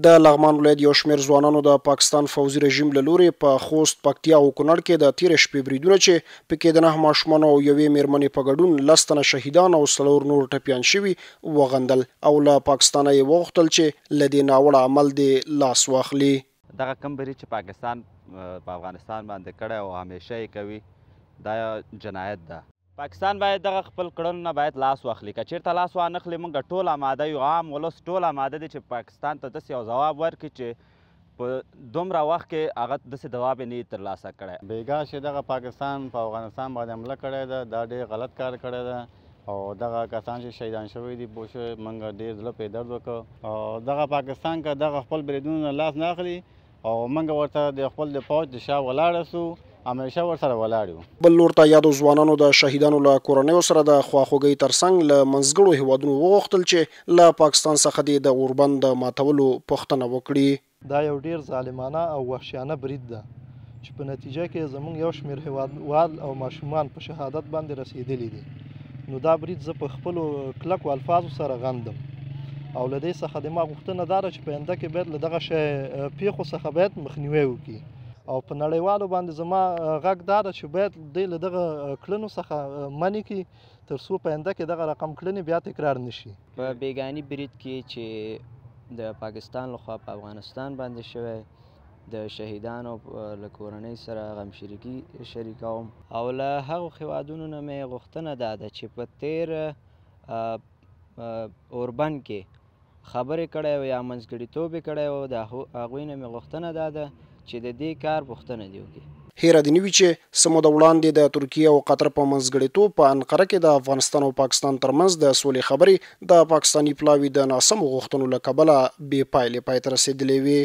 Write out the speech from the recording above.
د لغمان ولایت یو شمېر ځوانانو د پاکستان پوځي رژیم له لورې په خوست، پکتیا او کونړ کې د تېرې شپې بریدونه چې پکې د 9 ماشومانو او یوې مېرمنې په ګډون 10 تنه شهیدان او 4 نور ټپیان شوي وغندل او له پاکستانه یې وغوښتل چې له دې ناوړه عمل دې لاس واخلي. دغه کم برید چې پاکستان په افغانستان باندې کړی او همیشه یې کوي دا جنایت ده. پاکستان باید دغه خپل کړنو نه باید لاس واخلي. که چېرته لاس وانخلي موږ ټول آماده یو، عام ولس ټول آماده دی چې پاکستان ته داسې یو ځواب ورکړي چې په دومره وخت کې هغه داسې ځواب یې نه وي ترلاسه کړی. بېګا چې دغه پاکستان په افغانستان باندې حمله کړې ده دا ډېر غلط کار کړی ده او دغه کسان چې شهیدان شوي دي پوه شوې موږ ډېر زړه پرې درد وکړ او دغه پاکستان که دغه خپل بریدونو نه لاس نه اخلي او موږ ورته د خپل د پوځ د شا ولاړ سو همیشه ورسره ولاړ یو. بل لور ته یادو ځوانانو د شهیدانو له کورنیو سره د خواخوږۍ ترڅنګ له منځګړو هیوادونو وغوښتل چې له پاکستان څخه دې د اوربند د ماتولو پوښتنه وکړي. دا یو ډیر ظالمانه او وحشیانه برید ده چې په نتیجه کې زموږ یو شمېر هیوادوال او ماشومان په شهادت باندې رسېدلي دي. نو دا برید زه په خپلو کلکو الفاظو سره غندم او له دې څخه د ما غوښتنه دا ده چې په آینده کې باید له دغه پیښو څخه باید مخنیوی وکړي او په نړیوالو باندې زما غږ دا ده چې باید دوی له دغه کړنو څخه منع کړي تر څو په آینده کې دغه رقم کړنې بیا تکرار نشي. په بیګاني برید کې چې د پاکستان لخوا په افغانستان باندې شوی د شهیدانو له کورنۍ سره غمشریکي شریکوم او له هغو هیوادونو نه مې غوښتنه دا ده چې په تیر اوربند کې خبرې کړی او یا منځګړیتوب یې کړی او د هغوی نه مې غوښتنه دا ده چې د دې کار پوښتنه دې وکړي. هیره دې نه وي چې څه موده وړاندې د ترکیې او قطر په منځګړیتوب په انقره کې د افغانستان او پاکستان ترمنځ د سولې خبرې د پاکستاني پلاوي د ناسمو غوښتنو له کبله بې پایلې پای ته رسېدلې وې.